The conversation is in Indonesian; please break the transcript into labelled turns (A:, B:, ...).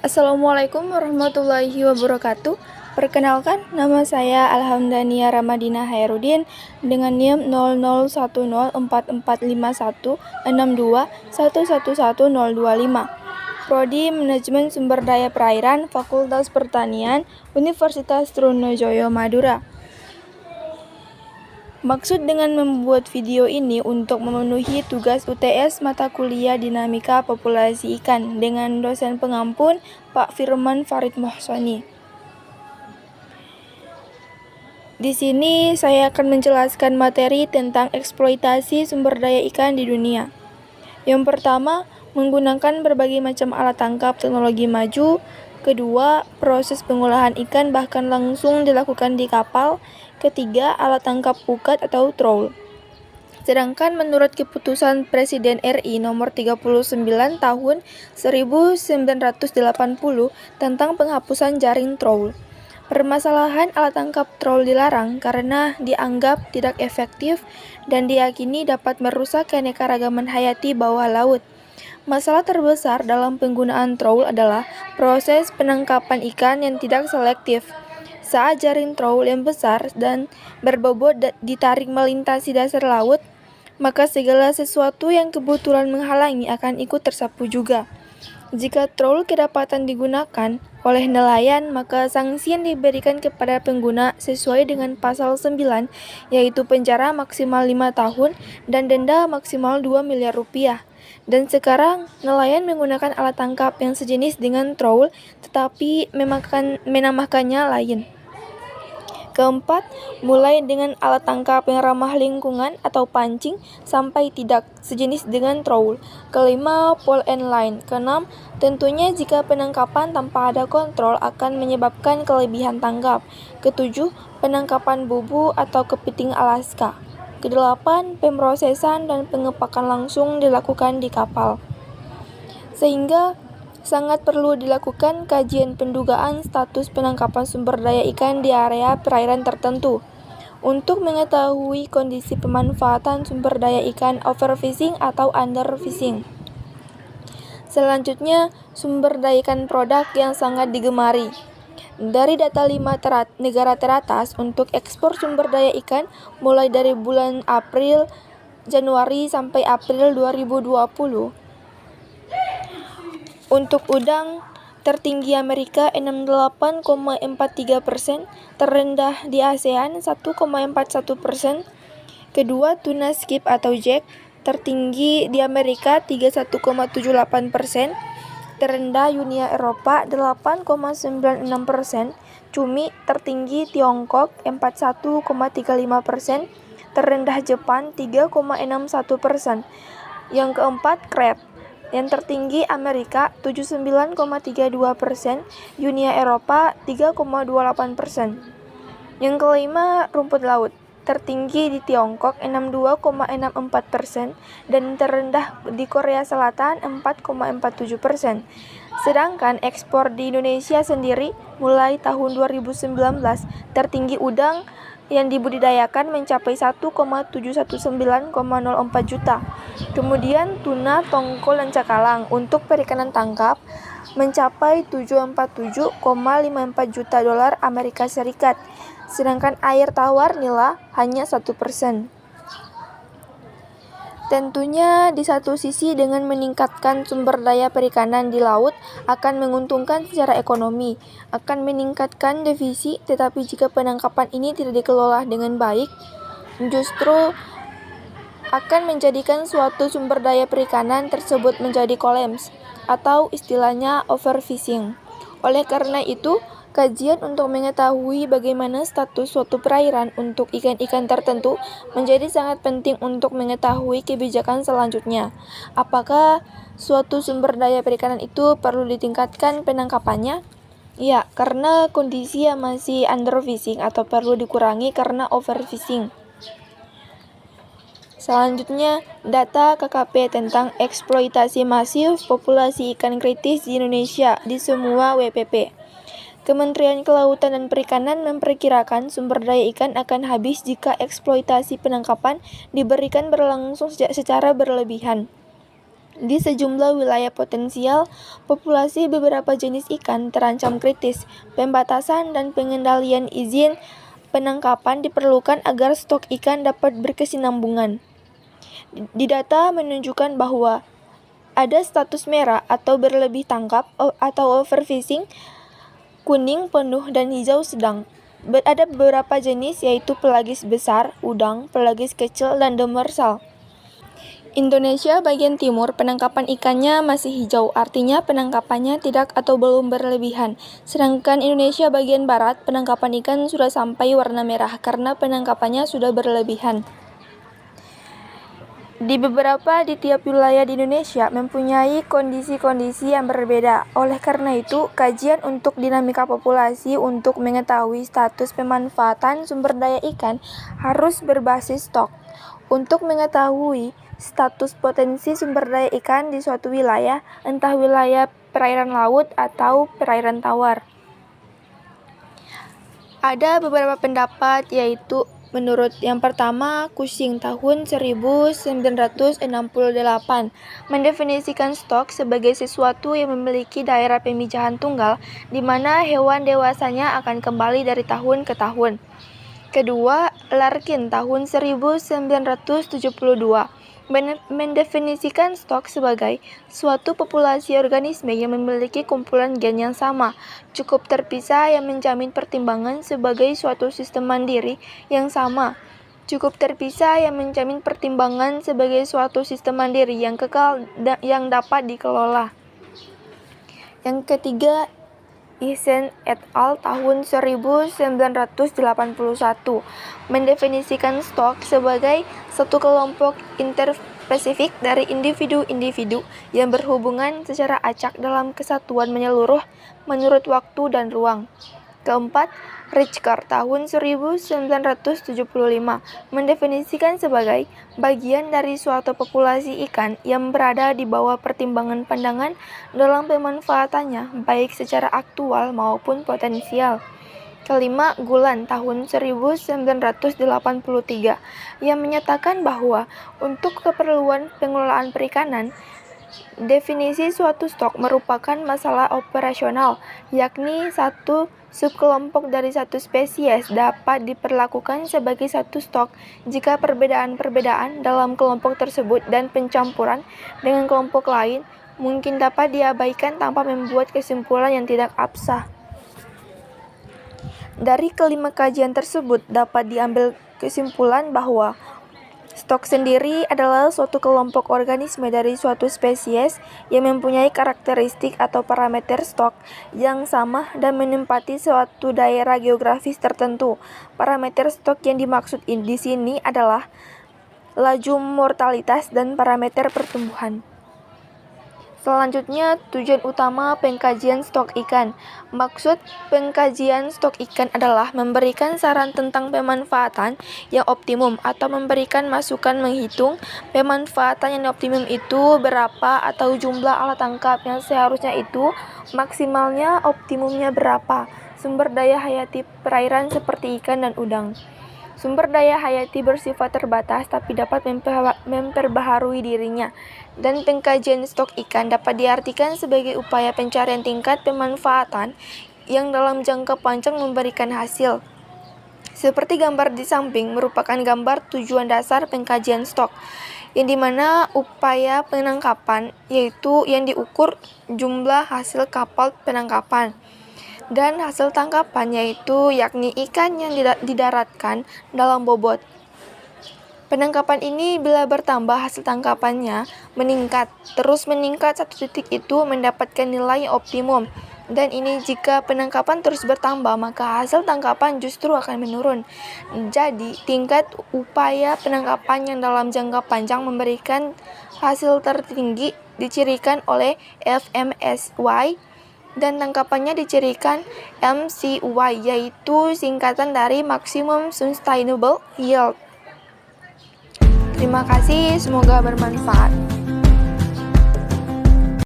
A: Assalamualaikum warahmatullahi wabarakatuh. Perkenalkan, nama saya Alhamdania Ramadina Hairudin dengan NIM 0010445162111025. Prodi Manajemen Sumber Daya Perairan, Fakultas Pertanian, Universitas Trunojoyo Madura. Maksud dengan membuat video ini untuk memenuhi tugas UTS mata kuliah Dinamika Populasi Ikan dengan dosen pengampun Pak Firman Farid Mohsoni. Di sini saya akan menjelaskan materi tentang eksploitasi sumber daya ikan di dunia. Yang pertama, menggunakan berbagai macam alat tangkap teknologi maju. Kedua, proses pengolahan ikan bahkan langsung dilakukan di kapal. Ketiga, alat tangkap pukat atau trawl. Sedangkan menurut keputusan Presiden RI nomor 39 tahun 1980 tentang penghapusan jaring trawl, permasalahan alat tangkap trawl dilarang karena dianggap tidak efektif dan diyakini dapat merusak keanekaragaman hayati bawah laut. Masalah terbesar dalam penggunaan trawl adalah proses penangkapan ikan yang tidak selektif. Saat jaring trawl yang besar dan berbobot ditarik melintasi dasar laut, maka segala sesuatu yang kebetulan menghalangi akan ikut tersapu juga. Jika trawl kedapatan digunakan oleh nelayan, maka sanksi yang diberikan kepada pengguna sesuai dengan pasal 9, yaitu penjara maksimal 5 tahun dan denda maksimal 2 miliar rupiah. Dan sekarang, nelayan menggunakan alat tangkap yang sejenis dengan trawl, tetapi menamakannya lain. Keempat, mulai dengan alat tangkap yang ramah lingkungan atau pancing sampai tidak sejenis dengan trawl. Kelima, pole and line. Keenam, tentunya jika penangkapan tanpa ada kontrol akan menyebabkan kelebihan tangkap. Ketujuh, penangkapan bubu atau kepiting Alaska. Kedelapan, pemrosesan dan pengepakan langsung dilakukan di kapal. Sehingga sangat perlu dilakukan kajian pendugaan status penangkapan sumber daya ikan di area perairan tertentu untuk mengetahui kondisi pemanfaatan sumber daya ikan overfishing atau underfishing. Selanjutnya, sumber daya ikan produk yang sangat digemari. Dari data 5 negara teratas untuk ekspor sumber daya ikan mulai dari bulan Januari sampai April 2020. Untuk udang, tertinggi Amerika 68,43%, terendah di ASEAN 1,41%. Kedua, tuna skip atau jack, tertinggi di Amerika 31,78%, terendah Uni Eropa 8,96%. Cumi tertinggi Tiongkok 41,35%, terendah Jepang 3,61%. Yang keempat, crab. Yang tertinggi Amerika 79,32%, Uni Eropa 3,28%. Yang kelima, rumput laut. Tertinggi di Tiongkok 62,64% dan terendah di Korea Selatan 4,47%. Sedangkan ekspor di Indonesia sendiri mulai tahun 2019 tertinggi udang yang dibudidayakan mencapai 1,719,04 juta. Kemudian tuna, tongkol, dan cakalang untuk perikanan tangkap mencapai 747,54 juta dolar Amerika Serikat. Sedangkan air tawar nila hanya 1%. Tentunya di satu sisi dengan meningkatkan sumber daya perikanan di laut akan menguntungkan secara ekonomi, akan meningkatkan devisi, tetapi jika penangkapan ini tidak dikelola dengan baik, justru akan menjadikan suatu sumber daya perikanan tersebut menjadi kolaps, atau istilahnya overfishing. Oleh karena itu, kajian untuk mengetahui bagaimana status suatu perairan untuk ikan-ikan tertentu menjadi sangat penting untuk mengetahui kebijakan selanjutnya. Apakah suatu sumber daya perikanan itu perlu ditingkatkan penangkapannya? Ya, karena kondisi yang masih underfishing atau perlu dikurangi karena overfishing. Selanjutnya, data KKP tentang eksploitasi masif populasi ikan kritis di Indonesia di semua WPP. Kementerian Kelautan dan Perikanan memperkirakan sumber daya ikan akan habis jika eksploitasi penangkapan diberikan berlangsung secara berlebihan. Di sejumlah wilayah potensial, populasi beberapa jenis ikan terancam kritis. Pembatasan dan pengendalian izin penangkapan diperlukan agar stok ikan dapat berkesinambungan. Di data menunjukkan bahwa ada status merah atau berlebih tangkap atau overfishing, kuning penuh dan hijau sedang. Ada beberapa jenis yaitu pelagis besar, udang, pelagis kecil, dan demersal. Indonesia bagian timur penangkapan ikannya masih hijau, artinya penangkapannya tidak atau belum berlebihan. Sedangkan Indonesia bagian barat penangkapan ikan sudah sampai warna merah karena penangkapannya sudah berlebihan. Di tiap wilayah di Indonesia mempunyai kondisi-kondisi yang berbeda. Oleh karena itu, kajian untuk dinamika populasi untuk mengetahui status pemanfaatan sumber daya ikan harus berbasis stok. Untuk mengetahui status potensi sumber daya ikan di suatu wilayah, entah wilayah perairan laut atau perairan tawar. Ada beberapa pendapat, yaitu menurut yang pertama, Cushing tahun 1968 mendefinisikan stok sebagai sesuatu yang memiliki daerah pemijahan tunggal di mana hewan dewasanya akan kembali dari tahun ke tahun. Kedua, Larkin tahun 1972 mendefinisikan stok sebagai suatu populasi organisme yang memiliki kumpulan gen yang sama, cukup terpisah yang menjamin pertimbangan sebagai suatu sistem mandiri yang sama, cukup terpisah yang menjamin pertimbangan sebagai suatu sistem mandiri yang kekal yang dapat dikelola. Yang ketiga, Eisen et al. Tahun 1981 mendefinisikan stok sebagai satu kelompok interspesifik dari individu-individu yang berhubungan secara acak dalam kesatuan menyeluruh menurut waktu dan ruang. Keempat, Ritschker tahun 1975 mendefinisikan sebagai bagian dari suatu populasi ikan yang berada di bawah pertimbangan pandangan dalam pemanfaatannya baik secara aktual maupun potensial. Kelima, Gulan tahun 1983 yang menyatakan bahwa untuk keperluan pengelolaan perikanan, definisi suatu stok merupakan masalah operasional, yakni satu subkelompok dari satu spesies dapat diperlakukan sebagai satu stok jika perbedaan-perbedaan dalam kelompok tersebut dan pencampuran dengan kelompok lain mungkin dapat diabaikan tanpa membuat kesimpulan yang tidak absah. Dari kelima kajian tersebut dapat diambil kesimpulan bahwa stok sendiri adalah suatu kelompok organisme dari suatu spesies yang mempunyai karakteristik atau parameter stok yang sama dan menempati suatu daerah geografis tertentu. Parameter stok yang dimaksud di sini adalah laju mortalitas dan parameter pertumbuhan. Selanjutnya, tujuan utama pengkajian stok ikan. Maksud pengkajian stok ikan adalah memberikan saran tentang pemanfaatan yang optimum atau memberikan masukan menghitung pemanfaatan yang optimum itu berapa atau jumlah alat tangkap yang seharusnya itu, maksimalnya optimumnya berapa. Sumber daya hayati perairan seperti ikan dan udang. Sumber daya hayati bersifat terbatas tapi dapat memperbaharui dirinya. Dan pengkajian stok ikan dapat diartikan sebagai upaya pencarian tingkat pemanfaatan yang dalam jangka panjang memberikan hasil. Seperti gambar di samping merupakan gambar tujuan dasar pengkajian stok, yang dimana upaya penangkapan yaitu yang diukur jumlah hasil kapal penangkapan. Dan hasil tangkapan yaitu yakni ikan yang didaratkan dalam bobot. Penangkapan ini bila bertambah hasil tangkapannya meningkat, terus meningkat satu titik itu mendapatkan nilai optimum. Dan ini jika penangkapan terus bertambah maka hasil tangkapan justru akan menurun. Jadi tingkat upaya penangkapan yang dalam jangka panjang memberikan hasil tertinggi dicirikan oleh FMSY dan tangkapannya dicirikan MCY, yaitu singkatan dari Maximum Sustainable Yield. Terima kasih, semoga bermanfaat.